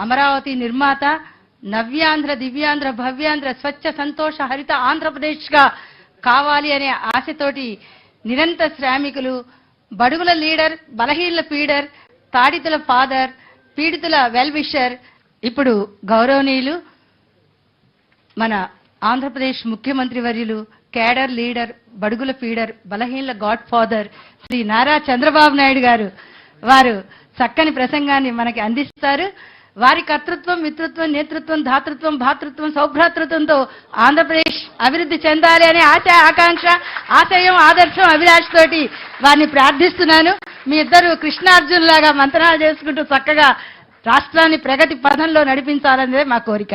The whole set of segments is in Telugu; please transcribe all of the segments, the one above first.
అమరావతి నిర్మాత, నవ్యాంధ్ర, దివ్యాంధ్ర, భవ్యాంధ్ర, స్వచ్ఛ సంతోష హరిత ఆంధ్రప్రదేశ్గా కావాలి అనే ఆశతోటి నిరంతర శ్రామికులు, బడుగుల లీడర్, బలహీనుల పీడర్, తాడితుల ఫాదర్, పీడితుల వెల్ విషర్, ఇప్పుడు గౌరవనీయులు మన ఆంధ్రప్రదేశ్ ముఖ్యమంత్రి వర్యులు, కేడర్ లీడర్, బడుగుల feeder, బలహీనుల God father Shri Nara Chandrababu Naidu గారు వారు చక్కని ప్రసంగాన్ని మనకి అందిస్తారు. వారి కర్తృత్వం, మిత్రత్వం, నేతృత్వం, ధాతృత్వం, భాతృత్వం, సౌభ్రాతృత్వంతో ఆంధ్రప్రదేశ్ అభివృద్ధి చెందాలి అనే ఆశ, ఆకాంక్ష, ఆశయం, ఆదర్శం, అభిలాష తోటి వారిని ప్రార్థిస్తున్నాను. మీ ఇద్దరు కృష్ణార్జునులాగా మంత్రాలు చేసుకుంటూ చక్కగా రాష్ట్రాన్ని ప్రగతి పథంలో నడిపించాలనేదే మా కోరిక.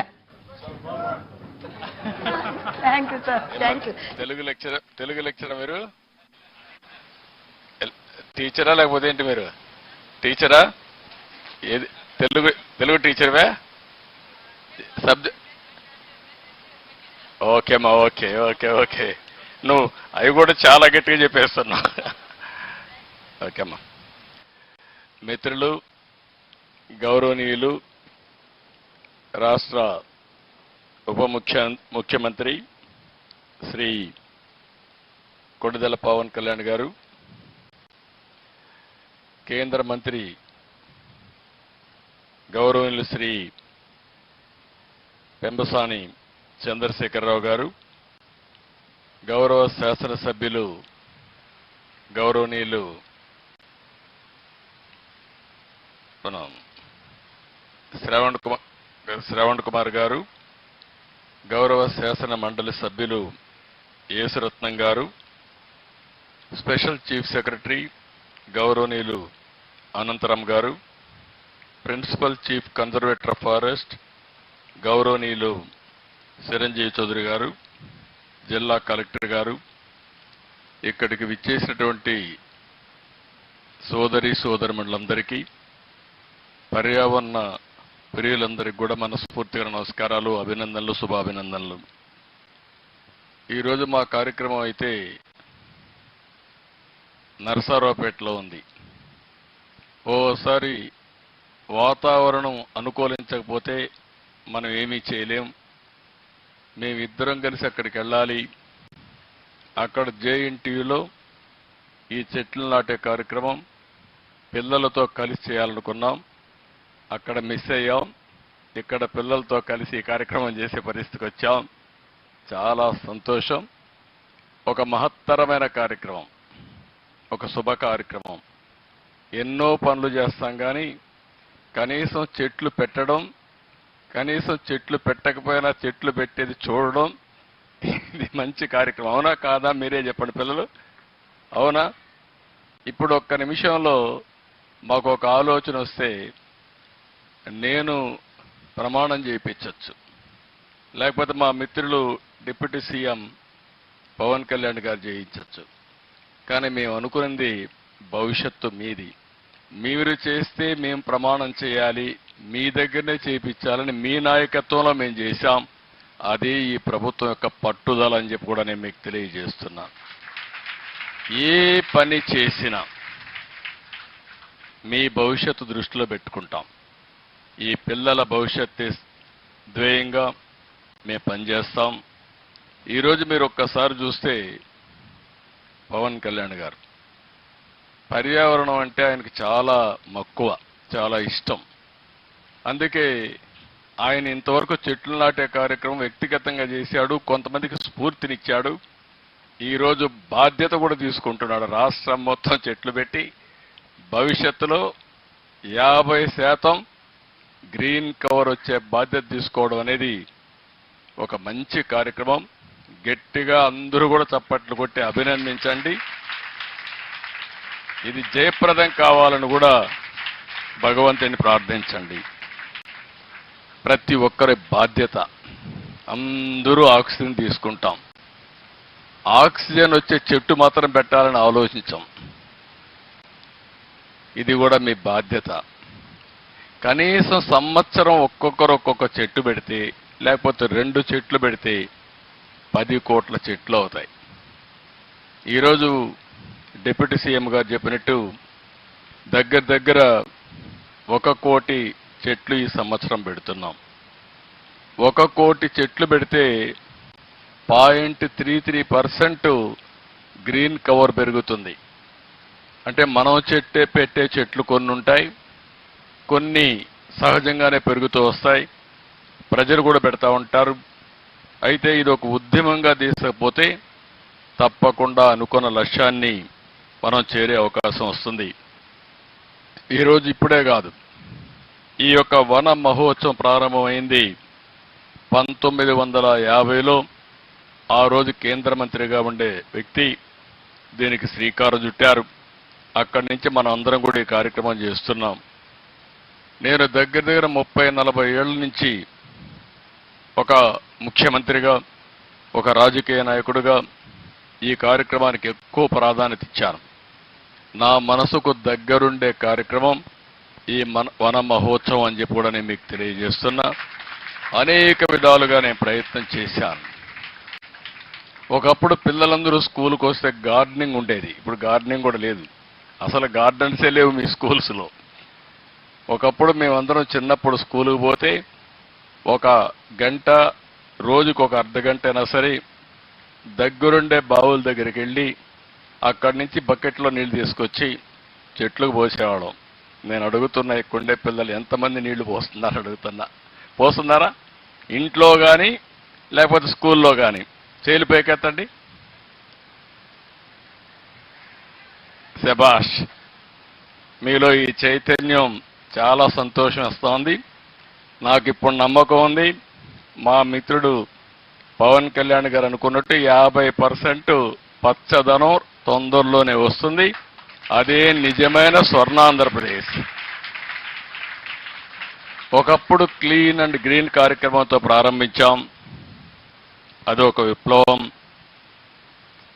Thank you sir. Thank you. Telugu lecture మీరు టీచరా లేకపోతే ఏంటి? మీరు టీచరా? ఏది తెలుగు టీచర్వే? సబ్జెక్ట్ ఓకేమ్మా. ఓకే ఓకే ఓకే నువ్వు అవి కూడా చాలా గట్టిగా చెప్పేస్తున్నావు. ఓకేమ్మా. మిత్రులు, గౌరవనీయులు, రాష్ట్ర ఉప ముఖ్యమంత్రి శ్రీ కొణిదెల పవన్ కళ్యాణ్ గారు, కేంద్ర మంత్రి గౌరవనీయులు శ్రీ పెంబసాని చంద్రశేఖరరావు గారు, గౌరవ శాసనసభ్యులు గౌరవనీయులు శ్రవణ్ కుమార్ గారు, గౌరవ శాసన మండలి సభ్యులు యేసురత్నం గారు, స్పెషల్ చీఫ్ సెక్రటరీ గౌరవనీయులు అనంతరం గారు, principal chief conservator of forest గౌరవనీయులు చిరంజీవి చౌదరి గారు, జిల్లా కలెక్టర్ గారు, ఇక్కడికి విచ్చేసినటువంటి సోదరీమణులందరికీ, పర్యావరణ ప్రియులందరికీ కూడా మనస్ఫూర్తిగా నమస్కారాలు, అభినందనలు, శుభాభినందనలు. ఈరోజు మా కార్యక్రమం అయితే నరసరావుపేటలో ఉంది. ఓసారి వాతావరణం అనుకూలించకపోతే మనం ఏమీ చేయలేం. మేమిద్దరం కలిసి అక్కడికి వెళ్ళాలి. అక్కడ జేఎన్టీయూలో ఈ చెట్లు నాటే కార్యక్రమం పిల్లలతో కలిసి చేయాలనుకున్నాం. అక్కడ మిస్ అయ్యాం. ఇక్కడ పిల్లలతో కలిసి ఈ కార్యక్రమం చేసే పరిస్థితికి వచ్చాం. చాలా సంతోషం. ఒక మహత్తరమైన కార్యక్రమం, ఒక శుభ కార్యక్రమం. ఎన్నో పనులు చేస్తాం కానీ కనీసం చెట్లు పెట్టడం, కనీసం చెట్లు పెట్టకపోయినా చెట్లు పెట్టేది చూడడం, ఇది మంచి కార్యక్రమం. అవునా కాదా? మీరే చెప్పండి పిల్లలు, అవునా? ఇప్పుడు ఒక్క నిమిషంలో మాకు ఒక ఆలోచన వస్తే నేను ప్రమాణం చేయించవచ్చు, లేకపోతే మా మిత్రులు డిప్యూటీ సీఎం పవన్ కళ్యాణ్ గారు చేయించవచ్చు. కానీ మేము అనుకున్నది భవిష్యత్తు మీది. మీరు చేస్తే మేము ప్రమాణం చేయాలి, మీ దగ్గరనే చేయించాలని మీ నాయకత్వంలో మేము చేశాం. అది ఈ ప్రభుత్వం యొక్క పట్టుదల అని చెప్పి కూడా నేను మీకు తెలియజేస్తున్నాను. ఏ పని చేసినా మీ భవిష్యత్తు దృష్టిలో పెట్టుకుంటాం. ఈ పిల్లల భవిష్యత్తు ధ్యేయంగా మేము పనిచేస్తాం. ఈరోజు మీరు ఒక్కసారి చూస్తే పవన్ కళ్యాణ్ గారు పర్యావరణం అంటే ఆయనకి చాలా మక్కువ, చాలా ఇష్టం. అందుకే ఆయన ఇంతవరకు చెట్లు నాటే కార్యక్రమం వ్యక్తిగతంగా చేశాడు, కొంతమందికి స్ఫూర్తినిచ్చాడు. ఈరోజు బాధ్యత కూడా తీసుకుంటున్నాడు. రాష్ట్రం మొత్తం చెట్లు పెట్టి భవిష్యత్తులో 50% గ్రీన్ కవర్ వచ్చే బాధ్యత తీసుకోవడం అనేది ఒక మంచి కార్యక్రమం. గట్టిగా అందరూ కూడా చప్పట్లు కొట్టి అభినందించండి. ఇది జయప్రదం కావాలని కూడా భగవంతుని ప్రార్థించండి. ప్రతి ఒక్కరి బాధ్యత. అందరూ ఆక్సిజన్ తీసుకుంటాం, ఆక్సిజన్ వచ్చే చెట్టు మాత్రం పెట్టాలని ఆలోచించాం. ఇది కూడా మీ బాధ్యత. కనీసం సంవత్సరం ఒక్కొక్కరు ఒక్కొక్క చెట్టు పెడితే, లేకపోతే 2 చెట్లు పెడితే 10 కోట్ల చెట్లు అవుతాయి. ఈరోజు డిప్యూటీ సీఎం గారు చెప్పినట్టు దగ్గర 1 కోటి చెట్లు ఈ సంవత్సరం పెడుతున్నాం. 1 కోటి చెట్లు పెడితే 0.33% గ్రీన్ కవర్ పెరుగుతుంది. అంటే మనం పెట్టే చెట్లు కొన్ని ఉంటాయి, కొన్ని సహజంగానే పెరుగుతూ వస్తాయి, ప్రజలు కూడా పెడతా ఉంటారు. అయితే ఇది ఒక ఉద్యమంగా తీసుకపోతే తప్పకుండా అనుకున్న లక్ష్యాన్ని మనం చేరే అవకాశం వస్తుంది. ఈరోజు ఇప్పుడే కాదు, ఈ యొక్క వన మహోత్సవం ప్రారంభమైంది 1950లో. ఆ రోజు కేంద్ర మంత్రిగా ఉండే వ్యక్తి దీనికి శ్రీకారం చుట్టారు. అక్కడి నుంచి మనం అందరం కూడా ఈ కార్యక్రమం చేస్తున్నాం. నేను దగ్గర 30-40 ఏళ్ల నుంచి ఒక ముఖ్యమంత్రిగా, ఒక రాజకీయ నాయకుడిగా ఈ కార్యక్రమానికి ఎక్కువ ప్రాధాన్యత ఇచ్చాను. నా మనసుకు దగ్గరుండే కార్యక్రమం ఈ వన మహోత్సవం అని చెప్పి కూడా నేను మీకు తెలియజేస్తున్నా. అనేక విధాలుగా నేను ప్రయత్నం చేశాను. ఒకప్పుడు పిల్లలందరూ స్కూల్కి వస్తే గార్డెనింగ్ ఉండేది, ఇప్పుడు గార్డెనింగ్ కూడా లేదు. అసలు గార్డెన్సే లేవు మీ స్కూల్స్లో. ఒకప్పుడు మేమందరం చిన్నప్పుడు స్కూల్కి పోతే 1 గంట, రోజుకు 1 అర్ధ గంట అయినా సరే దగ్గరుండే బావుల దగ్గరికి వెళ్ళి అక్కడి నుంచి బకెట్లో నీళ్లు తీసుకొచ్చి చెట్లకు పోసేవాళ్ళం. నేను అడుగుతున్నా, ఇక్కడుండే పిల్లలు ఎంతమంది నీళ్లు పోస్తున్నారు అడుగుతున్నా. పోస్తున్నారా? ఇంట్లో కానీ లేకపోతే స్కూల్లో కానీ చేలు పైకెత్తండి. శభాష్, మీలో ఈ చైతన్యం చాలా సంతోషం ఇస్తోంది. నాకు ఇప్పుడు నమ్మకం ఉంది, మా మిత్రుడు పవన్ కళ్యాణ్ గారు అనుకున్నట్టు 50% పచ్చదనం తొందరలోనే వస్తుంది. అదే నిజమైన స్వర్ణాంధ్రప్రదేశ్. ఒకప్పుడు క్లీన్ అండ్ గ్రీన్ కార్యక్రమంతో ప్రారంభించాం, అదొక విప్లవం.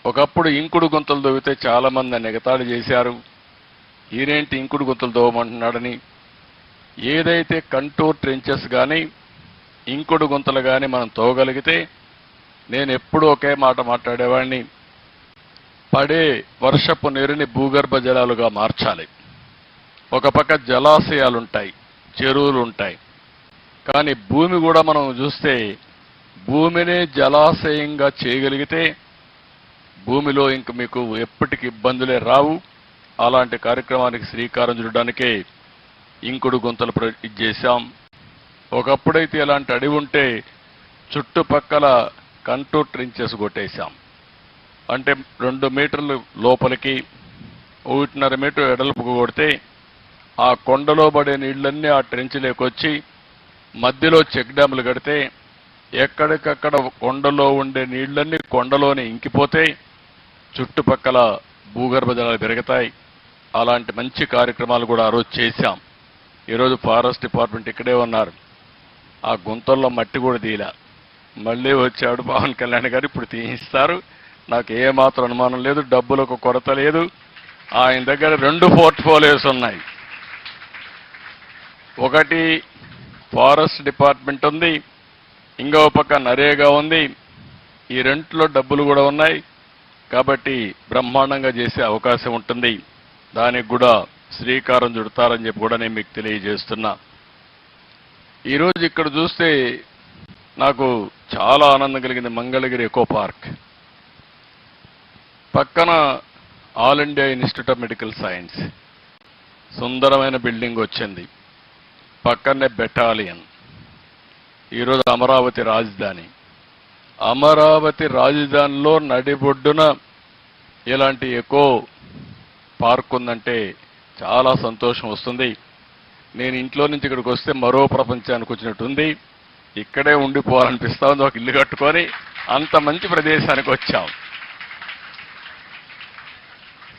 ఒకప్పుడు ఇంకుడు గుంతలు దవ్వితే చాలా మంది నన్ను ఎగతాళి చేశారు, ఈయనేంటి ఇంకుడు గుంతలు దవ్వమంటున్నాడని. ఏదైతే కంటూర్ ట్రెంచెస్ కానీ ఇంకుడు గుంతలు కానీ మనం తవ్వగలిగితే, నేను ఎప్పుడూ ఒకే మాట మాట్లాడేవాడిని, పడే వర్షపు నీరుని భూగర్భ జలాలుగా మార్చాలి. ఒక పక్క జలాశయాలుంటాయి, చెరువులు ఉంటాయి, కానీ భూమి కూడా మనం చూస్తే భూమినే జలాశయంగా చేయగలిగితే భూమిలో ఇంక మీకు ఎప్పటికీ ఇబ్బందులే రావు. అలాంటి కార్యక్రమానికి శ్రీకారం చుట్టడానికే ఇంకుడు గుంతలు చేశాం. ఒకప్పుడైతే ఇలాంటి అడవి ఉంటే చుట్టుపక్కల కంటూర్ ట్రెంచెస్ కొట్టేశాం. అంటే 2 మీటర్లు లోపలికి 1.5 మీటర్ ఎడల్పుకు కొడితే ఆ కొండలో పడే నీళ్లన్నీ ఆ ట్రెంచ్లోకి వచ్చి మధ్యలో చెక్ డ్యాములు కడితే ఎక్కడికక్కడ కొండలో ఉండే నీళ్లన్నీ కొండలోనే ఇంకిపోతే చుట్టుపక్కల భూగర్భ జలాలు పెరుగుతాయి. అలాంటి మంచి కార్యక్రమాలు కూడా ఆ రోజు చేశాం. ఈరోజు ఫారెస్ట్ డిపార్ట్మెంట్ ఇక్కడే ఉన్నారు, ఆ గుంతల్లో మట్టి కూడా తీయలే. మళ్ళీ వచ్చాడు పవన్ కళ్యాణ్ గారు, ఇప్పుడు తీయిస్తారు. నాకు ఏమాత్రం అనుమానం లేదు, డబ్బులకు కొరత లేదు. ఆయన దగ్గర 2 పోర్ట్ఫోలియోస్ ఉన్నాయి. ఒకటి ఫారెస్ట్ డిపార్ట్మెంట్ ఉంది, ఇంకో పక్క నరేగా ఉంది. ఈ రెంట్లో డబ్బులు కూడా ఉన్నాయి కాబట్టి బ్రహ్మాండంగా చేసే అవకాశం ఉంటుంది. దానికి కూడా శ్రీకారం చుడతారని చెప్పి కూడా నేను మీకు తెలియజేస్తున్నా. ఈరోజు ఇక్కడ చూస్తే నాకు చాలా ఆనందం కలిగింది. మంగళగిరి ఎకో పార్క్ పక్కన all India institute of medical science సుందరమైన బిల్డింగ్ వచ్చింది. పక్కనే బెటాలియన్. ఈరోజు అమరావతి రాజధాని. అమరావతి రాజధానిలో నడిబొడ్డున ఇలాంటి ఎకో పార్క్ ఉందంటే చాలా సంతోషం వస్తుంది. నేను ఇంట్లో నుంచి ఇక్కడికి వస్తే మరో ప్రపంచానికి వచ్చినట్టుంది. ఇక్కడే ఉండిపోవాలనిపిస్తా ఉంది, ఒక ఇల్లు కట్టుకొని. అంత మంచి ప్రదేశానికి వచ్చాం.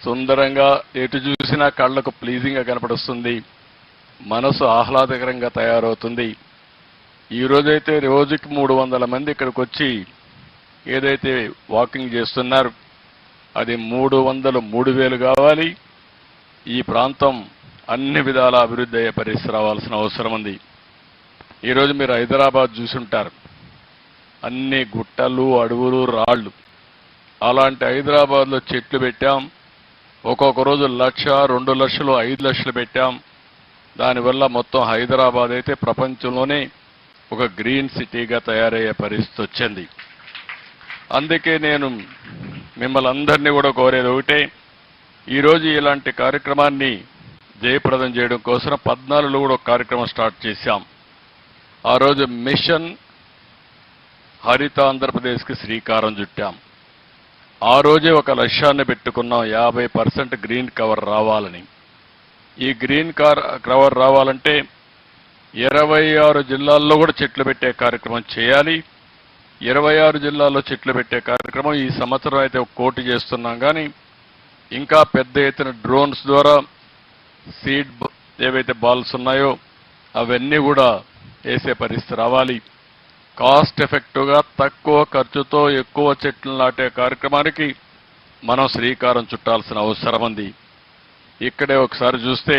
సుందరంగా ఎటు చూసినా కళ్ళకు ప్లీజింగ్గా కనపడుస్తుంది, మనసు ఆహ్లాదకరంగా తయారవుతుంది. ఈ రోజైతే రోజుకి 300 మంది ఇక్కడికి వచ్చి ఏదైతే వాకింగ్ చేస్తున్నారు అది 300, 3000 కావాలి. ఈ ప్రాంతం అన్ని విధాల అభివృద్ధి అయ్యే పరిస్థితి రావాల్సిన అవసరం ఉంది. ఈరోజు మీరు హైదరాబాద్ చూసుంటారు, అన్ని గుట్టలు, అడవులు, రాళ్లు. అలాంటి హైదరాబాద్లో చెట్లు పెట్టాం. ఒక్కొక్క రోజు 1,00,000, 2 లక్షలు, 5 లక్షలు పెట్టాం. దానివల్ల మొత్తం హైదరాబాద్ అయితే ప్రపంచంలోనే ఒక గ్రీన్ సిటీగా తయారయ్యే పరిస్థితి వచ్చింది. అందుకే నేను మిమ్మల్ని అందరినీ కూడా కోరేది ఒకటే, ఈరోజు ఇలాంటి కార్యక్రమాన్ని జయప్రదం చేయడం కోసం 14లో కూడా ఒక కార్యక్రమం స్టార్ట్ చేశాం. ఆ రోజు మిషన్ హరిత ఆంధ్రప్రదేశ్కి శ్రీకారం చుట్టాం. ఆ రోజే ఒక లక్ష్యాన్ని పెట్టుకున్నాం, 50% గ్రీన్ కవర్ రావాలని. ఈ గ్రీన్ కవర్ రావాలంటే 26 జిల్లాల్లో కూడా చెట్లు పెట్టే కార్యక్రమం చేయాలి. 26 జిల్లాల్లో చెట్లు పెట్టే కార్యక్రమం ఈ సంవత్సరం అయితే 1 కోటి చేస్తున్నాం, కానీ ఇంకా పెద్ద ఎత్తున డ్రోన్స్ ద్వారా సీడ్ ఏవైతే బాల్స్ ఉన్నాయో అవన్నీ కూడా వేసే పరిస్థితి రావాలి. కాస్ట్ ఎఫెక్టివ్గా తక్కువ ఖర్చుతో ఎక్కువ చెట్లు నాటే కార్యక్రమానికి మనం శ్రీకారం చుట్టాల్సిన అవసరం ఉంది. ఇక్కడే ఒకసారి చూస్తే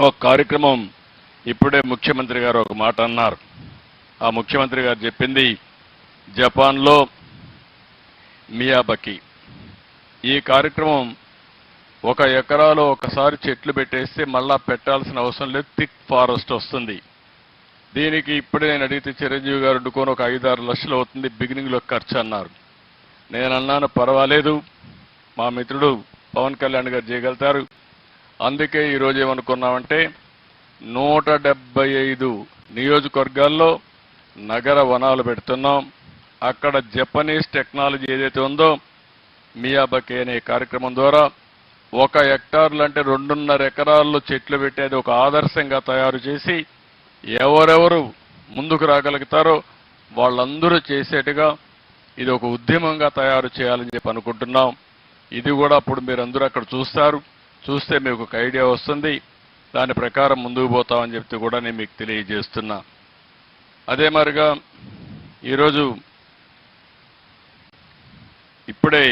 ఒక కార్యక్రమం ఇప్పుడే ముఖ్యమంత్రి గారు ఒక మాట అన్నారు. ఆ ముఖ్యమంత్రి గారు చెప్పింది జపాన్లో మియాబకి. ఈ కార్యక్రమం 1 ఎకరాలో ఒకసారి చెట్లు పెట్టేస్తే మళ్ళా పెట్టాల్సిన అవసరం లేదు, థిక్ ఫారెస్ట్ వస్తుంది. దీనికి ఇప్పుడే నేను అడిగితే చిరంజీవి గారు వండుకొని ఒక 5-6 లక్షలు అవుతుంది బిగినింగ్లో ఖర్చు అన్నారు. నేను అన్నాను పర్వాలేదు, మా మిత్రుడు పవన్ కళ్యాణ్ గారు చేయగలుగుతారు. అందుకే ఈరోజు ఏమనుకున్నామంటే 175 నియోజకవర్గాల్లో నగర వనాలు పెడుతున్నాం. అక్కడ జపనీస్ టెక్నాలజీ ఏదైతే ఉందో మియాబకి అనే కార్యక్రమం ద్వారా 1 హెక్టార్లు అంటే 2.5 ఎకరాల్లో చెట్లు పెట్టేది ఒక ఆదర్శంగా తయారు చేసి ఎవరెవరు ముందుకు రాగలుగుతారో వాళ్ళందరూ చేసేట్టుగా ఇది ఒక ఉద్యమంగా తయారు చేయాలని చెప్పి అనుకుంటున్నాం. ఇది కూడా అప్పుడు మీరందరూ అక్కడ చూస్తే మీకు ఒక ఐడియా వస్తుంది. దాని ప్రకారం ముందుకు పోతామని చెప్తే కూడా నేను మీకు తెలియజేస్తున్నా. అదే మరిగా ఈరోజు ఇప్పుడే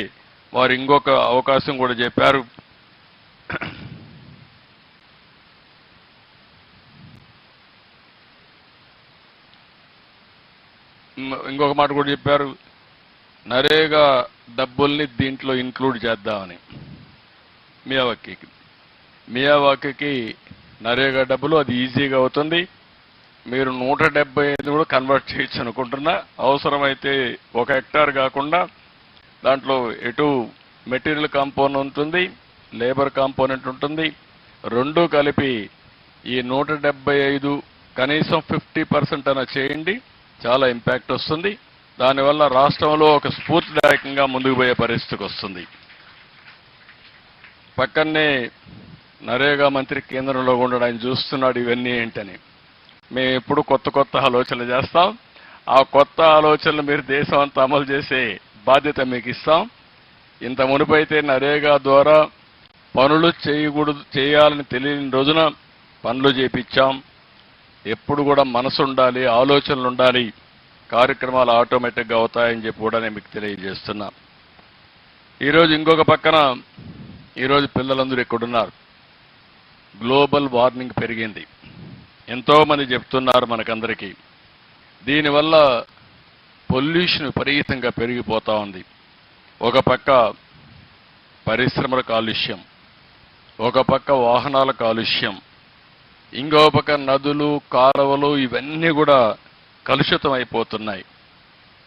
వారు ఇంకొక అవకాశం కూడా చెప్పారు. ఇంకొక మాట కూడా చెప్పారు, నరేగా డబ్బుల్ని దీంట్లో ఇంక్లూడ్ చేద్దామని. మియావాకీకి నరేగా డబ్బులు అది ఈజీగా అవుతుంది. మీరు 175 కూడా కన్వర్ట్ చేయొచ్చు అనుకుంటున్నా. అవసరమైతే 1 హెక్టార్ కాకుండా దాంట్లో ఎటు మెటీరియల్ కాంపోనెంట్ ఉంటుంది, లేబర్ కాంపోనెంట్ ఉంటుంది. రెండూ కలిపి ఈ 175 కనీసం 50% అన్న చేయండి, చాలా ఇంపాక్ట్ వస్తుంది. దానివల్ల రాష్ట్రంలో ఒక స్ఫూర్తిదాయకంగా ముందుకు పోయే పరిస్థితికి వస్తుంది. పక్కనే నరేగా మంత్రి కేంద్రంలో ఉండడం ఆయన చూస్తున్నాడు ఇవన్నీ ఏంటని. మేము ఎప్పుడు కొత్త ఆలోచనలు చేస్తాం. ఆ కొత్త ఆలోచనలు మీరు దేశం అంతా అమలు చేసే బాధ్యత మీకు ఇస్తాం. ఇంత మునుపైతే నరేగా ద్వారా పనులు చేయాలని తెలియని రోజున పనులు చేపించాం. ఎప్పుడు కూడా మనసు ఉండాలి, ఆలోచనలు ఉండాలి, కార్యక్రమాలు ఆటోమేటిక్గా అవుతాయని చెప్పి కూడా నేను మీకు తెలియజేస్తున్నా. ఈరోజు ఇంకొక పక్కన ఈరోజు పిల్లలందరూ ఎక్కడున్నారు, గ్లోబల్ వార్మింగ్ పెరిగింది. ఎంతో మంది చెప్తున్నారు మనకందరికీ. దీనివల్ల పొల్యూషన్ విపరీతంగా పెరిగిపోతా ఉంది. ఒక పక్క పరిశ్రమల కాలుష్యం, ఒక పక్క వాహనాల కాలుష్యం, ఇంకో పక్క నదులు కాలువలు ఇవన్నీ కూడా కలుషితం అయిపోతున్నాయి.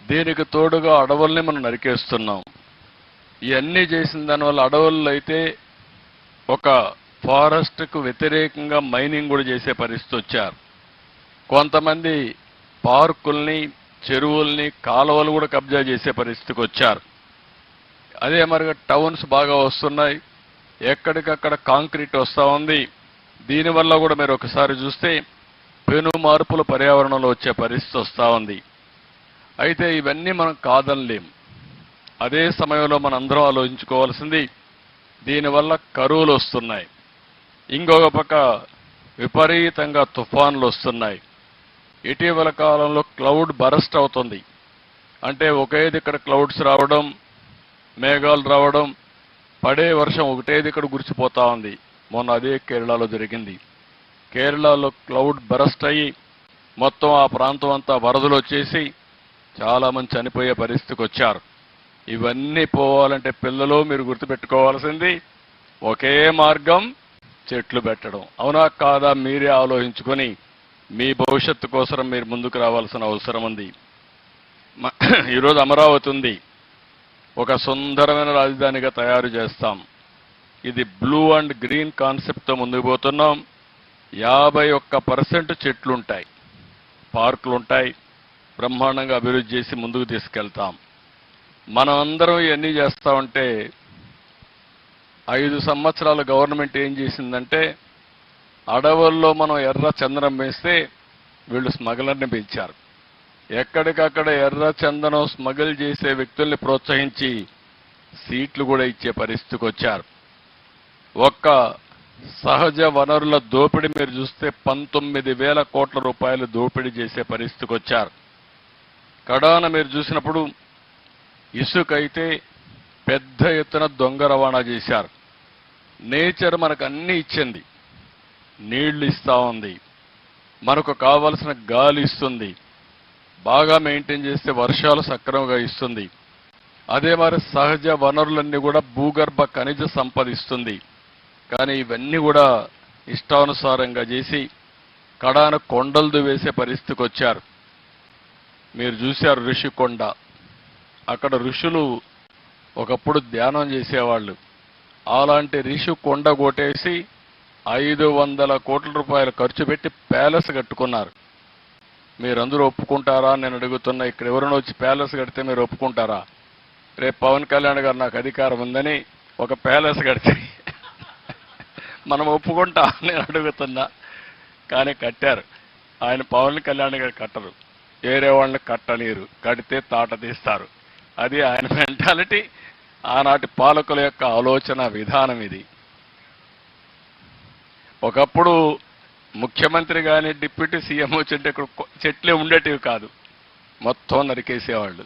దీనికి తోడుగా అడవుల్ని మనం నరికేస్తున్నాం. ఇవన్నీ చేసిన దానివల్ల అడవుల్లో అయితే ఒక ఫారెస్ట్కు వ్యతిరేకంగా మైనింగ్ కూడా చేసే పరిస్థితి వచ్చారు. కొంతమంది పార్కుల్ని, చెరువుల్ని, కాలువలు కూడా కబ్జా చేసే పరిస్థితికి వచ్చారు. అదే మరిగా టౌన్స్ బాగా వస్తున్నాయి, ఎక్కడికక్కడ కాంక్రీట్ వస్తూ ఉంది. దీనివల్ల కూడా మీరు ఒకసారి చూస్తే పెను మార్పులు పర్యావరణంలో వచ్చే పరిస్థితి వస్తూ ఉంది. అయితే ఇవన్నీ మనం కాదనలేం. అదే సమయంలో మనం అందరం ఆలోచించుకోవాల్సింది, దీనివల్ల కరువులు వస్తున్నాయి, ఇంకొక పక్క విపరీతంగా తుఫాన్లు వస్తున్నాయి. ఇటీవల కాలంలో క్లౌడ్ బరస్ట్ అవుతుంది. అంటే ఒకే దిక్కడ క్లౌడ్స్ రావడం, మేఘాలు రావడం, పడే వర్షం ఒకటే దిక్కడ గురిసిపోతా ఉంది. మొన్న అదే కేరళలో జరిగింది. కేరళలో క్లౌడ్ బరస్ట్ అయ్యి మొత్తం ఆ ప్రాంతం అంతా వరదలు వచ్చేసి చాలా మంది చనిపోయే పరిస్థితికి వచ్చారు. ఇవన్నీ పోవాలంటే పిల్లలు మీరు గుర్తుపెట్టుకోవాల్సింది ఒకే మార్గం, చెట్లు పెట్టడం. అవునా కాదా మీరే ఆలోచించుకొని మీ భవిష్యత్తు కోసం మీరు ముందుకు రావాల్సిన అవసరం ఉంది. ఈరోజు అమరావతి ఉంది, ఒక సుందరమైన రాజధానిగా తయారు చేస్తాం. ఇది బ్లూ అండ్ గ్రీన్ కాన్సెప్ట్తో ముందుకు పోతున్నాం. 51% చెట్లుంటాయి, పార్కులుంటాయి, బ్రహ్మాండంగా అభివృద్ధి చేసి ముందుకు తీసుకెళ్తాం. మనం అందరం ఇవన్నీ చేస్తామంటే 5 సంవత్సరాల గవర్నమెంట్ ఏం చేసిందంటే అడవుల్లో మనం ఎర్ర చందనం వేస్తే వీళ్ళు స్మగ్లర్ని పెంచారు. ఎక్కడికక్కడ ఎర్ర చందనం స్మగిల్ చేసే వ్యక్తుల్ని ప్రోత్సహించి సీట్లు కూడా ఇచ్చే పరిస్థితికి వచ్చారు. ఒక్క సహజ వనరుల దోపిడీ మీరు చూస్తే 19,000 కోట్ల రూపాయలు దోపిడీ చేసే పరిస్థితికి వచ్చారు. కడాన మీరు చూసినప్పుడు ఇసుకైతే పెద్ద ఎత్తున దొంగ రవాణా చేశారు. నేచర్ మనకు అన్ని ఇచ్చింది, నీళ్లు ఇస్తా ఉంది, మనకు కావలసిన గాలి ఇస్తుంది, బాగా మెయింటైన్ చేస్తే వర్షాలు సక్రమంగా ఇస్తుంది. అదే మరి సహజ వనరులన్నీ కూడా భూగర్భ ఖనిజ సంపద ఇస్తుంది. కానీ ఇవన్నీ కూడా ఇష్టానుసారంగా చేసి కడాన కొండలు వేసే పరిస్థితికి వచ్చారు. మీరు చూశారు ఋషికొండ, అక్కడ ఋషులు ఒకప్పుడు ధ్యానం చేసేవాళ్ళు. అలాంటి ఋషి కొండ కొట్టేసి 500 కోట్ల రూపాయలు ఖర్చు పెట్టి ప్యాలెస్ కట్టుకున్నారు. మీరందరూ ఒప్పుకుంటారా నేను అడుగుతున్నా? ఇక్కడ ఎవరైనా వచ్చి ప్యాలెస్ కడితే మీరు ఒప్పుకుంటారా? రేపు పవన్ కళ్యాణ్ గారు నాకు అధికారం ఉందని ఒక ప్యాలెస్ కడితే మనం ఒప్పుకుంటా నేను అడుగుతున్నా. కానీ కట్టారు. ఆయన పవన్ కళ్యాణ్ గారు కట్టరు, వేరే వాళ్ళని కట్టనీరు, కడితే తాట తీస్తారు. అది ఆయన మెంటాలిటీ, ఆనాటి పాలకుల యొక్క ఆలోచన విధానం ఇది. ఒకప్పుడు ముఖ్యమంత్రి కానీ డిప్యూటీ సీఎం వచ్చింటే ఇక్కడ చెట్లే ఉండేటివి కాదు, మొత్తం నరికేసేవాళ్ళు.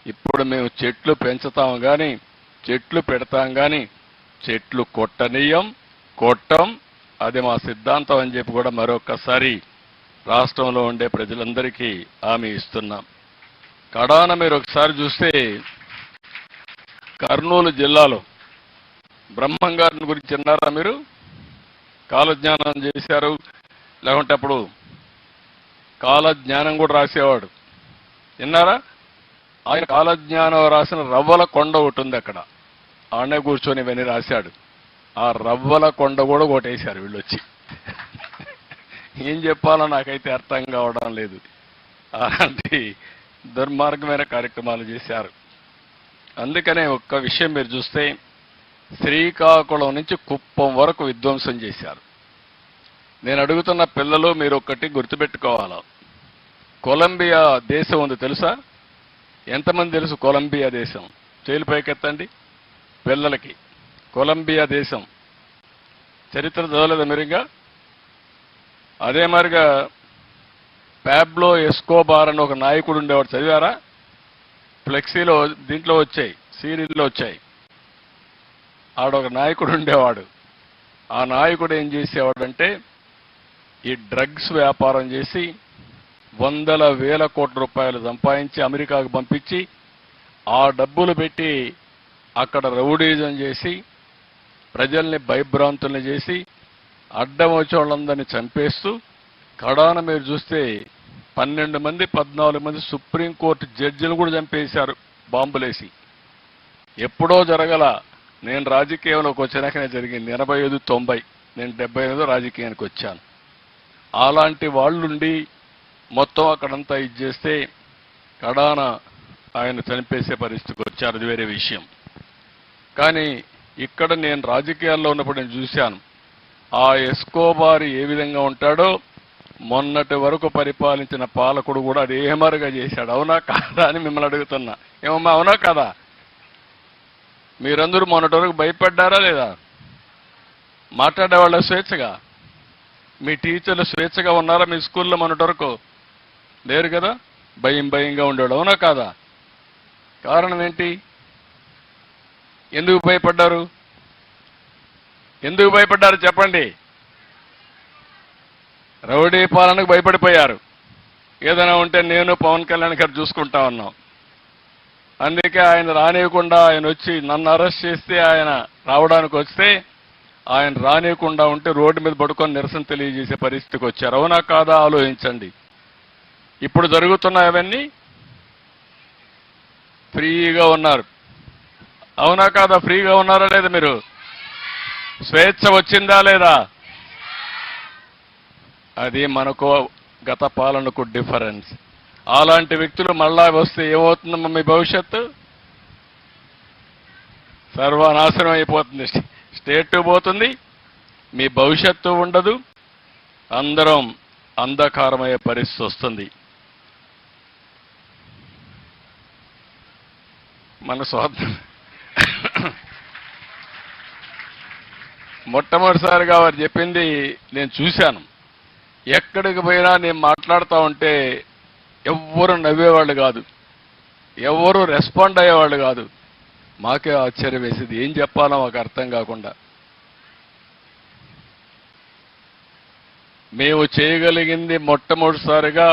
ఇప్పుడు మేము చెట్లు పెంచుతాం కానీ, చెట్లు పెడతాం కానీ చెట్లు కొట్టం. అది మా సిద్ధాంతం అని చెప్పి కూడా మరొకసారి రాష్ట్రంలో ఉండే ప్రజలందరికీ హామీ ఇస్తున్నాం. కడాన మీరు ఒకసారి చూస్తే కర్నూలు జిల్లాలో బ్రహ్మంగారిని గురించి విన్నారా మీరు? కాలజ్ఞానం చేశారు, లేకుంటే అప్పుడు కాలజ్ఞానం కూడా రాసేవాడు, విన్నారా? ఆయన కాలజ్ఞానం రాసిన రవ్వల కొండ ఒకటి ఉంది, అక్కడ ఆడనే కూర్చొని ఇవన్నీ రాశాడు. ఆ రవ్వల కొండ కూడా కొట్టేశారు వీళ్ళు వచ్చి. ఏం చెప్పాలో నాకైతే అర్థం కావడం లేదు. అలాంటి దుర్మార్గమైన కార్యక్రమాలు చేశారు. అందుకనే ఒక్క విషయం మీరు చూస్తే శ్రీకాకుళం నుంచి కుప్పం వరకు విధ్వంసం చేశారు. నేను అడుగుతున్న పిల్లలు మీరు ఒక్కటి గుర్తుపెట్టుకోవాలి, కొలంబియా దేశం ఉంది తెలుసా? ఎంతమంది తెలుసు కొలంబియా దేశం? చేలు పైకెత్తండి పిల్లలకి. కొలంబియా దేశం చరిత్ర చదవలేదా మీరు ఇంకా? అదే మరిగా పాబ్లో ఎస్కోబార్ అని ఒక నాయకుడు ఉండేవాడు, చదివారా? ఫ్లెక్సీలో దీంట్లో వచ్చాయి, సీరియల్లో వచ్చాయి. ఆడొక నాయకుడు ఉండేవాడు. ఆ నాయకుడు ఏం చేసేవాడంటే ఈ డ్రగ్స్ వ్యాపారం చేసి 100,000 కోట్ల రూపాయలు సంపాదించి అమెరికాకు పంపించి ఆ డబ్బులు పెట్టి అక్కడ రౌడీజం చేసి ప్రజల్ని భయభ్రాంతుల్ని చేసి అడ్డం వచ్చే వాళ్ళందరినీ చంపేస్తూ కడాన మీరు చూస్తే 12 మంది 14 మంది సుప్రీంకోర్టు జడ్జిలు కూడా చంపేశారు బాంబులేసి. ఎప్పుడో జరగల, నేను రాజకీయంలోకి వచ్చినాకనే జరిగింది. 85-90, నేను 78 రాజకీయానికి వచ్చాను. అలాంటి వాళ్ళుండి మొత్తం అక్కడంతా ఇది చేస్తే కడాన ఆయన చనిపేసే పరిస్థితికి వచ్చారు, అది వేరే విషయం. కానీ ఇక్కడ నేను రాజకీయాల్లో ఉన్నప్పుడు నేను చూశాను ఆ ఎస్కోబార్ ఏ విధంగా ఉంటాడో మొన్నటి వరకు పరిపాలించిన పాలకుడు కూడా అదే మరుగా చేశాడు. అవునా కాదా అని మిమ్మల్ని అడుగుతున్నా. ఏమమ్మా అవునా కాదా? మీరందరూ మొన్నటి వరకు భయపడ్డారా లేదా? మాట్లాడేవాళ్ళ స్వేచ్ఛగా? మీ టీచర్లు స్వేచ్ఛగా ఉన్నారా మీ స్కూల్లో మొన్నటి వరకు? లేరు కదా, భయంగా ఉండేవాడు. అవునా కాదా? కారణం ఏంటి? ఎందుకు భయపడ్డారు? ఎందుకు భయపడ్డారు చెప్పండి? రౌడీ పాలనకు భయపడిపోయారు. ఏదైనా ఉంటే నేను పవన్ కళ్యాణ్ గారు చూసుకుంటా ఉన్నాం. అందుకే ఆయన రానివ్వకుండా ఆయన వచ్చి నన్ను అరెస్ట్ చేస్తే ఆయన రావడానికి వస్తే ఆయన రానియకుండా ఉంటే రోడ్డు మీద పడుకొని నిరసన తెలియజేసే పరిస్థితికి వచ్చారు. అవునా కాదా ఆలోచించండి. ఇప్పుడు జరుగుతున్న అవన్నీ ఫ్రీగా ఉన్నారు. అవునా కాదా? ఫ్రీగా ఉన్నారా లేదా? మీరు స్వేచ్ఛ వచ్చిందా లేదా? అది మనకు గత పాలనకు డిఫరెన్స్. అలాంటి వ్యక్తులు మళ్ళా వస్తే ఏమవుతుందమ్మా? మీ భవిష్యత్తు సర్వనాశనం అయిపోతుంది. స్టేట్ పోతుంది, మీ భవిష్యత్తు ఉండదు, అందరం అంధకారమయ్యే పరిస్థితి వస్తుంది. మన స్వార్థం మొట్టమొదటిసారిగా వారు చెప్పింది నేను చూశాను. ఎక్కడికి పోయినా నేను మాట్లాడుతూ ఉంటే ఎవ్వరూ నవ్వేవాళ్ళు కాదు, ఎవ్వరూ రెస్పాండ్ అయ్యేవాళ్ళు కాదు. మాకే ఆశ్చర్యం వేసేది, ఏం చెప్పాలో మాకు అర్థం కాకుండా. మేము చేయగలిగింది మొట్టమొదటిసారిగా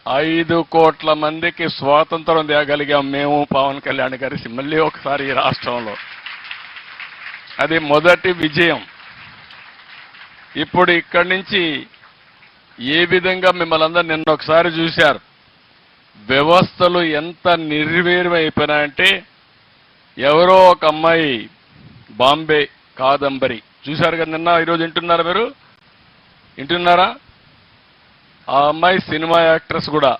5 కోట్ల మందికి స్వాతంత్రం తేగలిగాం మేము, పవన్ కళ్యాణ్ గారి మళ్ళీ ఒకసారి ఈ రాష్ట్రంలో. అది మొదటి విజయం. ఇప్పుడు ఇక్కడి నుంచి ఏ విధంగా మిమ్మల్ని అందరూ నిన్న ఒకసారి చూశారు, వ్యవస్థలు ఎంత నిర్వీర్యమైపోయినాయంటే, ఎవరో ఒక అమ్మాయి బాంబే కాదంబరి చూశారు కదా నిన్న. ఈరోజు వింటున్నారా? మీరు వింటున్నారా? ఆ అమ్మాయి సినిమా యాక్ట్రెస్ కూడా.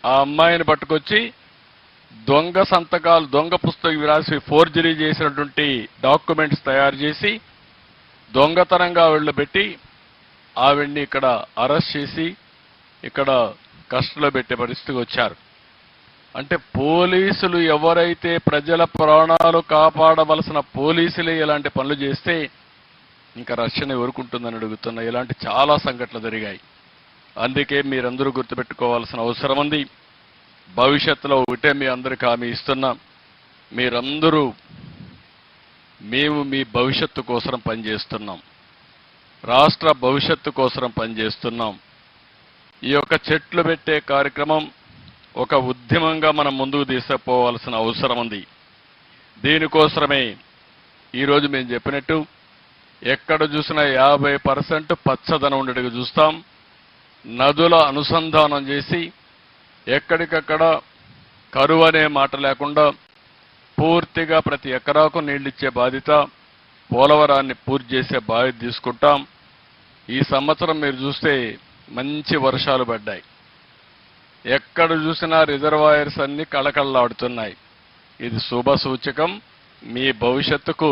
ఆ అమ్మాయిని పట్టుకొచ్చి దొంగ సంతకాలు, దొంగ పుస్తకం రాసి ఫోర్జరీ చేసినటువంటి డాక్యుమెంట్స్ తయారు చేసి దొంగతనంగా ఆవిడలో పెట్టి ఆవిడ్ని ఇక్కడ అరెస్ట్ చేసి ఇక్కడ కస్టడీలో పెట్టే పరిస్థితికి వచ్చారు. అంటే పోలీసులు ఎవరైతే ప్రజల ప్రాణాలు కాపాడవలసిన పోలీసులే ఇలాంటి పనులు చేస్తే ఇంకా రక్షణ ఎవరుకుంటుందని అడుగుతున్నా. ఇలాంటి చాలా సంఘటనలు జరిగాయి. అందుకే మీరందరూ గుర్తుపెట్టుకోవాల్సిన అవసరం ఉంది. భవిష్యత్తులో ఒకటే మీ అందరికీ హామీ ఇస్తున్నా, మీరందరూ మేము మీ భవిష్యత్తు కోసం పనిచేస్తున్నాం, రాష్ట్ర భవిష్యత్తు కోసం పనిచేస్తున్నాం. ఈ యొక్క చెట్లు పెట్టే కార్యక్రమం ఒక ఉద్యమంగా మనం ముందుకు తీసుకుపోవాల్సిన అవసరం ఉంది. దీనికోసమే ఈరోజు మేము చెప్పినట్టు ఎక్కడ చూసినా 50% పచ్చదనం ఉండేట్టుగా చూస్తాం. నదుల అనుసంధానం చేసి ఎక్కడికక్కడ కరువు అనే మాట లేకుండా పూర్తిగా ప్రతి ఎకరాకు నీళ్ళిచ్చే బాధ్యత, పోలవరాన్ని పూర్తి చేసే బాధ్యత తీసుకుంటాం. ఈ సంవత్సరం మీరు చూస్తే మంచి వర్షాలు పడ్డాయి. ఎక్కడ చూసినా రిజర్వాయర్స్ అన్ని కళకళలాడుతున్నాయి. ఇది శుభ సూచకం. మీ భవిష్యత్తుకు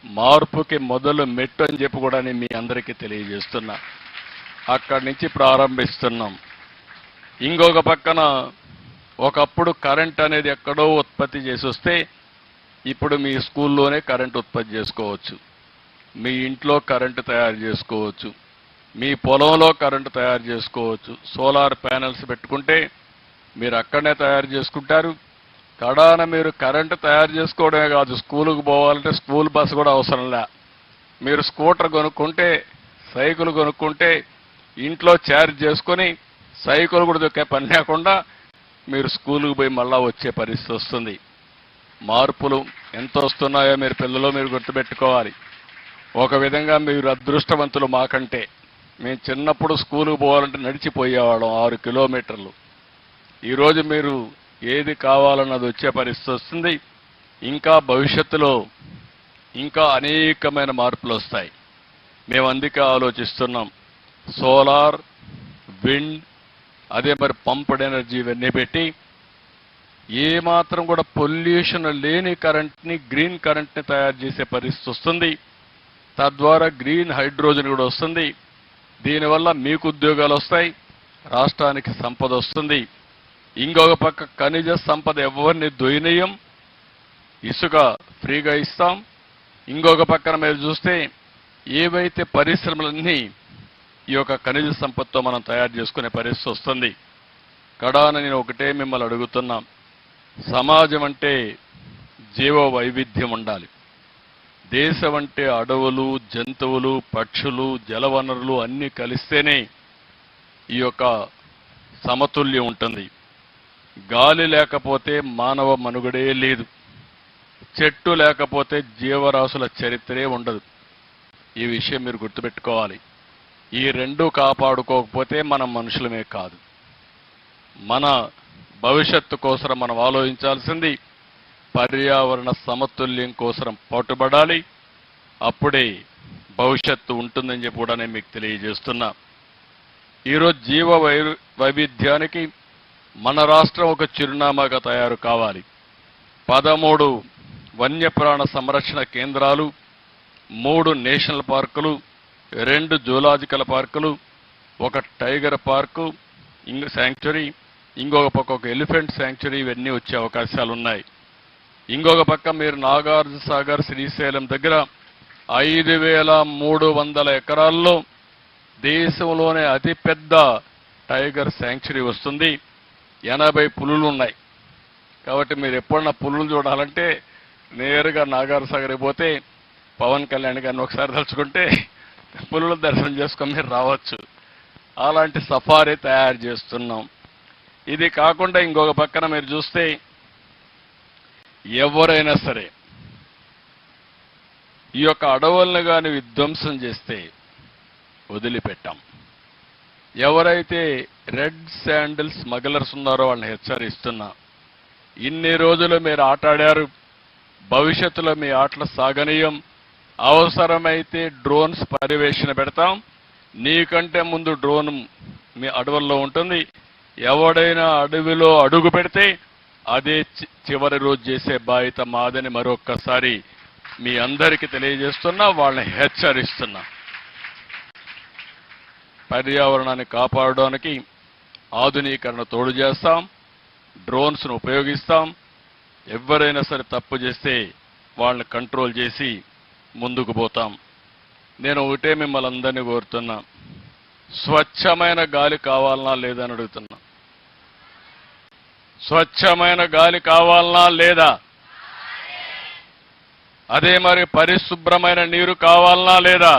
మార్పుకి మొదలు మెట్టు అని చెప్పి కూడా నేను మీ అందరికీ తెలియజేస్తున్నా. అక్కడి నుంచి ప్రారంభిస్తున్నాం. ఇంకొక పక్కన ఒకప్పుడు కరెంట్ అనేది ఎక్కడో ఉత్పత్తి చేసి వస్తే ఇప్పుడు మీ స్కూల్లోనే కరెంట్ ఉత్పత్తి చేసుకోవచ్చు, మీ ఇంట్లో కరెంటు తయారు చేసుకోవచ్చు, మీ పొలంలో కరెంటు తయారు చేసుకోవచ్చు. సోలార్ ప్యానెల్స్ పెట్టుకుంటే మీరు అక్కడనే తయారు చేసుకుంటారు. కడాన మీరు కరెంటు తయారు చేసుకోవడమే కాదు, స్కూలుకు పోవాలంటే స్కూల్ బస్సు కూడా అవసరంలే. మీరు స్కూటర్ కొనుక్కుంటే, సైకిల్ కొనుక్కుంటే ఇంట్లో ఛార్జ్ చేసుకొని సైకిల్ కూడా దొక్కే పని లేకుండా మీరు స్కూలుకు పోయి మళ్ళా వచ్చే పరిస్థితి వస్తుంది. మార్పులు ఎంత వస్తున్నాయో మీరు పిల్లలు మీరు గుర్తుపెట్టుకోవాలి. ఒక విధంగా మీరు అదృష్టవంతులు మాకంటే. మేము చిన్నప్పుడు స్కూలుకు పోవాలంటే నడిచిపోయేవాళ్ళం 6 కిలోమీటర్లు. ఈరోజు మీరు ఏది కావాలన్నది వచ్చే పరిస్థితి వస్తుంది. ఇంకా భవిష్యత్తులో ఇంకా అనేకమైన మార్పులు వస్తాయి. మేము అందుకే ఆలోచిస్తున్నాం. సోలార్, విండ్, అదే మరి పంప్డ్ ఎనర్జీ ఇవన్నీ పెట్టి ఏమాత్రం కూడా పొల్యూషన్ లేని కరెంట్ని, గ్రీన్ కరెంట్ని తయారు చేసే పరిస్థితి వస్తుంది. తద్వారా గ్రీన్ హైడ్రోజన్ కూడా వస్తుంది. దీనివల్ల మీకు ఉద్యోగాలు వస్తాయి, రాష్ట్రానికి సంపద వస్తుంది. ఇంకొక పక్క ఖనిజ సంపద ఎవరిని దొయినయం, ఇసుక ఫ్రీగా ఇస్తాం. ఇంకొక పక్కన మీరు చూస్తే ఏవైతే పరిశ్రమలన్నీ ఈ యొక్క ఖనిజ సంపదతో మనం తయారు చేసుకునే పరిస్థితి వస్తుంది. కడాన నేను ఒకటే మిమ్మల్ని అడుగుతున్నాం. సమాజం అంటే జీవ వైవిధ్యం ఉండాలి. దేశం అంటే అడవులు, జంతువులు, పక్షులు, జలవనరులు అన్నీ కలిస్తేనే ఈ యొక్క సమతుల్యం ఉంటుంది. గాలి లేకపోతే మానవ మనుగడే లేదు. చెట్టు లేకపోతే జీవరాశుల చరిత్రే ఉండదు. ఈ విషయం మీరు గుర్తుపెట్టుకోవాలి. ఈ రెండు కాపాడుకోకపోతే మనం మనుషులమే కాదు. మన భవిష్యత్తు కోసం మనం ఆలోచించాల్సింది పర్యావరణ సమతుల్యం కోసం పాటుపడాలి. అప్పుడే భవిష్యత్తు ఉంటుందని చెప్పి కూడా నేను మీకు తెలియజేస్తున్నా. ఈరోజు జీవ వైవిధ్యానికి మన రాష్ట్రం ఒక చిరునామాగా తయారు కావాలి. 13 వన్యప్రాణ సంరక్షణ కేంద్రాలు, 3 నేషనల్ పార్కులు, 2 జూలాజికల్ పార్కులు, 1 టైగర్ పార్కు శాంక్చురీ, ఇంకొక పక్క ఒక ఎలిఫెంట్ శాంక్చురీ, ఇవన్నీ వచ్చే అవకాశాలు ఉన్నాయి. ఇంకొక పక్క మీరు నాగార్జున సాగర్ శ్రీశైలం దగ్గర 5,300 ఎకరాల్లో దేశంలోనే అతిపెద్ద టైగర్ శాంక్చురీ వస్తుంది. 80 పులులు ఉన్నాయి. కాబట్టి మీరు ఎప్పుడన్నా పులులు చూడాలంటే నేరుగా నాగార్జున సాగర్ పోతే పవన్ కళ్యాణ్ గారిని ఒకసారి తలుచుకుంటే పులుల దర్శనం చేసుకొని మీరు రావచ్చు. అలాంటి సఫారీ తయారు చేస్తున్నాం. ఇది కాకుండా ఇంకొక పక్కన మీరు చూస్తే ఎవరైనా సరే ఈ యొక్క అడవులను కానీ విధ్వంసం చేస్తే వదిలిపెట్టాం. ఎవరైతే రెడ్ శాండిల్ స్మగ్లర్స్ ఉన్నారో వాళ్ళని హెచ్చరిస్తున్నా. ఇన్ని రోజులు మీరు ఆటాడారు, భవిష్యత్తులో మీ ఆటలు సాగనీయం. అవసరమైతే డ్రోన్స్ పర్యవేక్షణ పెడతాం. నీకంటే ముందు డ్రోన్ మీ అడవుల్లో ఉంటుంది. ఎవడైనా అడవిలో అడుగు పెడితే అదే చివరి రోజు చేసే బాధ్యత మాదని మరొక్కసారి మీ అందరికీ తెలియజేస్తున్నా, వాళ్ళని హెచ్చరిస్తున్నా. పర్యావరణాన్ని కాపాడడానికి ఆధునీకరణ తోడు చేస్తాం, డ్రోన్స్ను ఉపయోగిస్తాం. ఎవరైనా సరే తప్పు చేస్తే వాళ్ళని కంట్రోల్ చేసి ముందుకు పోతాం. నేను ఒకటే మిమ్మల్ని అందరినీ కోరుతున్నా, స్వచ్ఛమైన గాలి కావాలనా లేదా అని అడుగుతున్నా. స్వచ్ఛమైన గాలి కావాలనా లేదా? అదే మరి పరిశుభ్రమైన నీరు కావాలనా లేదా?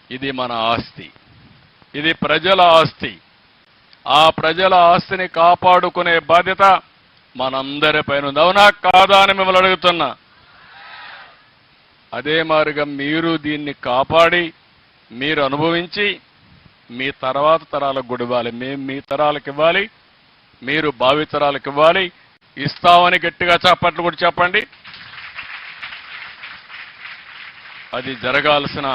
ఇది మన ఆస్తి, ఇది ప్రజల ఆస్తి. ఆ ప్రజల ఆస్తిని కాపాడుకునే బాధ్యత మనందరిపైన ఉంది. అవునా కాదా అని మిమ్మల్ని అడుగుతున్నా. అదే మాదిరిగా మీరు దీన్ని కాపాడి మీరు అనుభవించి మీ తర్వాత తరాలకు కూడా ఇవ్వాలి. మేము మీ తరాలకు ఇవ్వాలి, మీరు భావితరాలకు ఇవ్వాలి. ఇస్తామని గట్టిగా చప్పట్లు కూడా చెప్పండి. అది జరగాల్సిన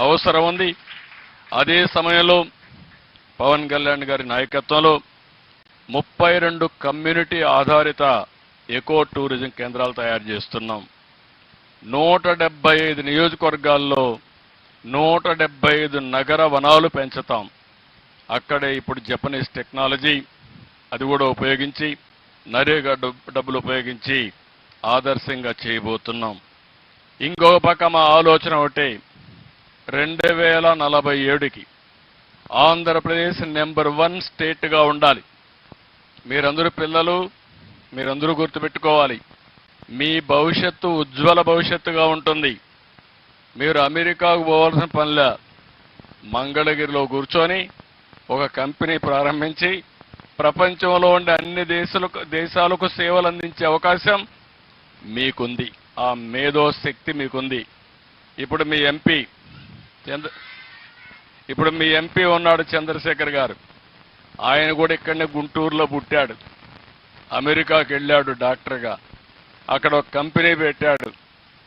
అవసరం ఉంది. అదే సమయంలో పవన్ కళ్యాణ్ గారి నాయకత్వంలో 32 కమ్యూనిటీ ఆధారిత ఎకో టూరిజం కేంద్రాలు తయారు చేస్తున్నాం. 175 నియోజకవర్గాల్లో 175 నగర వనాలు పెంచుతాం. అక్కడే ఇప్పుడు జపనీస్ టెక్నాలజీ అది కూడా ఉపయోగించి, నరేగా డబ్బులు ఉపయోగించి ఆదర్శంగా చేయబోతున్నాం. ఇంకొక పక్క మా ఆలోచన ఒకటే, 2047కి ఆంధ్రప్రదేశ్ నెంబర్ 1 స్టేట్గా ఉండాలి. మీరందరూ పిల్లలు, మీరందరూ గుర్తుపెట్టుకోవాలి, మీ భవిష్యత్తు ఉజ్వల భవిష్యత్తుగా ఉంటుంది. మీరు అమెరికాకు పోవాల్సిన పనిలే, మంగళగిరిలో కూర్చొని ఒక కంపెనీ ప్రారంభించి ప్రపంచంలో ఉండే అన్ని దేశాలకు సేవలు అందించే అవకాశం మీకుంది. ఆ మేధో శక్తి మీకుంది. ఇప్పుడు మీ ఎంపీ ఉన్నాడు చంద్రశేఖర్ గారు. ఆయన కూడా ఇక్కడనే గుంటూరులో పుట్టాడు, అమెరికాకి వెళ్ళాడు డాక్టర్గా, అక్కడ ఒక కంపెనీ పెట్టాడు,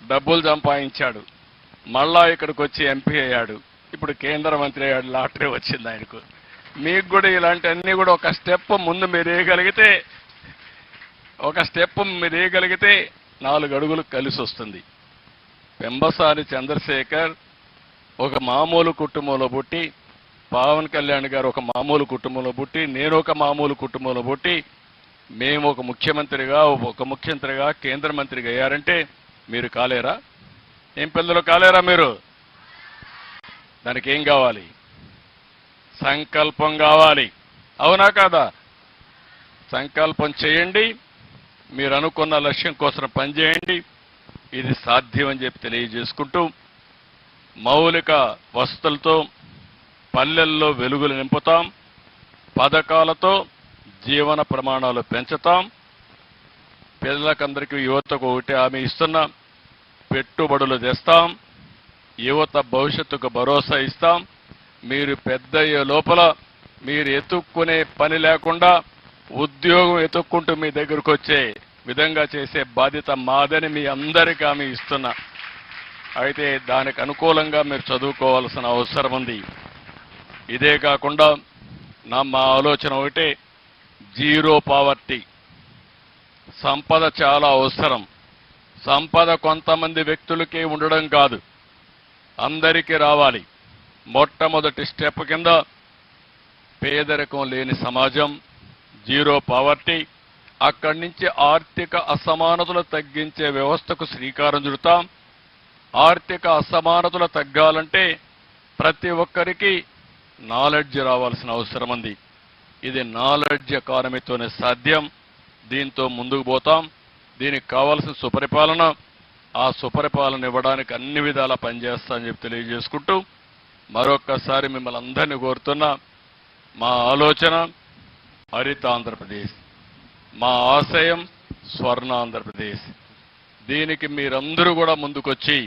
డబ్బులు సంపాదించాడు, మళ్ళా ఇక్కడికి వచ్చి ఎంపీ అయ్యాడు, ఇప్పుడు కేంద్ర మంత్రి అయ్యాడు, లాటరీ వచ్చింది ఆయనకు. మీకు కూడా ఇలాంటి అన్ని కూడా ఒక స్టెప్ ముందు మీరు వేయగలిగితే, 4 అడుగులు కలిసి వస్తుంది. పెంబసాని చంద్రశేఖర్ ఒక మామూలు కుటుంబంలో పుట్టి, పవన్ కళ్యాణ్ గారు ఒక మామూలు కుటుంబంలో పుట్టి, నేను ఒక మామూలు కుటుంబంలో పుట్టి, మేము ఒక ముఖ్యమంత్రిగా కేంద్ర మంత్రిగా అయ్యారంటే మీరు కాలేరా? ఏం పిల్లలు కాలేరా మీరు? దానికి ఏం కావాలి? సంకల్పం కావాలి. అవునా కాదా? సంకల్పం చేయండి, మీరు అనుకున్న లక్ష్యం కోసం పనిచేయండి. ఇది సాధ్యం అని చెప్పి తెలియజేసుకుంటూ, మౌలిక వసతులతో పల్లెల్లో వెలుగులు నింపుతాం, పథకాలతో జీవన ప్రమాణాలు పెంచుతాం. పిల్లలకందరికీ యువతకు ఒకటి హామీ ఇస్తున్నాం, పెట్టుబడులు తెస్తాం, యువత భవిష్యత్తుకు భరోసా ఇస్తాం. మీరు పెద్దయ్యే లోపల మీరు ఎత్తుక్కునే పని లేకుండా ఉద్యోగం ఎత్తుక్కుంటూ మీ దగ్గరకు వచ్చే విధంగా చేసే బాధ్యత మాదని మీ అందరికీ హామీ ఇస్తున్నా. అయితే దానికి అనుకూలంగా మీరు చదువుకోవాల్సిన అవసరం ఉంది. ఇదే కాకుండా మా ఆలోచన ఒకటే, జీరో పావర్టీ. సంపద చాలా అవసరం. సంపద కొంతమంది వ్యక్తులకే ఉండడం కాదు, అందరికీ రావాలి. మొట్టమొదటి స్టెప్ కింద పేదరికం లేని సమాజం, జీరో పావర్టీ. అక్కడి నుంచి ఆర్థిక అసమానతలు తగ్గించే వ్యవస్థకు శ్రీకారం చుడతాం. ఆర్థిక అసమానతలు తగ్గాలంటే ప్రతి ఒక్కరికి నాలెడ్జ్ రావాల్సిన అవసరం ఉంది. ఇది నాలెడ్జ్ ఎకానమీతోనే సాధ్యం. దీంతో ముందుకు పోతాం. దీనికి కావాల్సిన సుపరిపాలన, ఆ సుపరిపాలన ఇవ్వడానికి అన్ని విధాలా పనిచేస్తామని చెప్పి తెలియజేసుకుంటూ మరొక్కసారి మిమ్మల్ని అందరినీ కోరుతున్నా, మా ఆలోచన హరిత ఆంధ్రప్రదేశ్, మా ఆశయం స్వర్ణ ఆంధ్రప్రదేశ్. దీనికి మీరందరూ కూడా ముందుకొచ్చి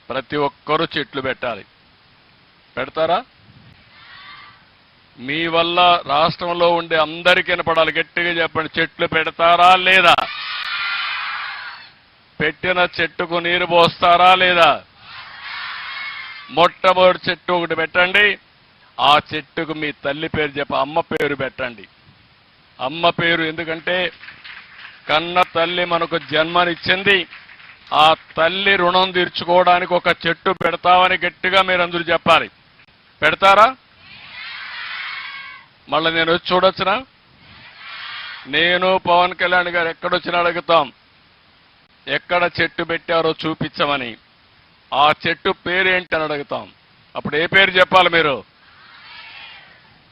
ప్రతి ఒక్కరూ చెట్లు పెట్టాలి. పెడతారా? మీ వల్ల రాష్ట్రంలో ఉండే అందరికీ వినపడాలి. గట్టిగా చెప్పండి, చెట్లు పెడతారా లేదా? పెట్టిన చెట్టుకు నీరు పోస్తారా లేదా? మొట్టమొదటి చెట్టు ఒకటి పెట్టండి. ఆ చెట్టుకు మీ తల్లి పేరు చెప్ప, అమ్మ పేరు పెట్టండి. అమ్మ పేరు ఎందుకంటే కన్న తల్లి మనకు జన్మనిచ్చింది. ఆ తల్లి రుణం తీర్చుకోవడానికి ఒక చెట్టు పెడతామని గట్టిగా మీరందరూ చెప్పాలి. పెడతారా? మళ్ళీ నేను వచ్చి చూడొచ్చునా? నేను పవన్ కళ్యాణ్ గారు ఎక్కడొచ్చినా అడుగుతాం, ఎక్కడ చెట్టు పెట్టారో చూపించమని. ఆ చెట్టు పేరేంటి అని అడుగుతాం. అప్పుడు ఏ పేరు చెప్పాలి మీరు?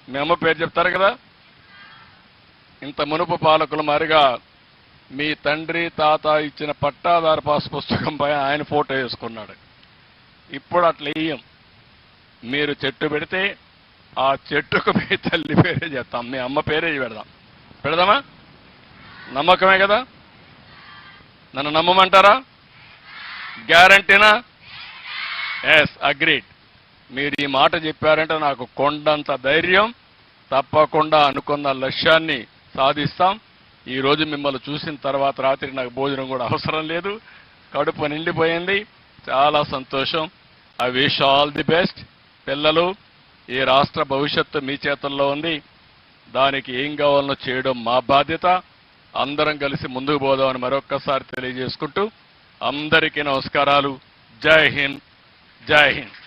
మీ అమ్మ పేరు చెప్తారు కదా. ఇంత మునుపు పాలకులు మరిగా మీ తండ్రి తాత ఇచ్చిన పట్టాదారు పాస్ పుస్తకంపై ఆయన ఫోటో వేసుకున్నాడు. ఇప్పుడు అట్లా వేయం. మీరు చెట్టు పెడితే ఆ చెట్టుకు మీ తల్లి పేరే చెప్తాం, మీ అమ్మ పేరే పెడదాం. పెడదామా? నమ్మకమే కదా? నన్ను నమ్మమంటారా? గ్యారంటీనా? Yes, agreed. మీరు ఈ మాట చెప్పారంటే నాకు కొండంత ధైర్యం. తప్పకుండా అనుకున్న లక్ష్యాన్ని సాధిస్తాం. ఈ రోజు మిమ్మల్ని చూసిన తర్వాత రాత్రి నాకు భోజనం కూడా అవసరం లేదు, కడుపు నిండిపోయింది. చాలా సంతోషం. I wish all the best. పిల్లలు, ఈ రాష్ట్ర భవిష్యత్తు మీ చేతుల్లో ఉంది. దానికి ఏం కావాలనో చేయడం మా బాధ్యత. అందరం కలిసి ముందుకు పోదామని మరొక్కసారి తెలియజేసుకుంటూ అందరికీ నమస్కారాలు. జై హింద్, జై హింద్.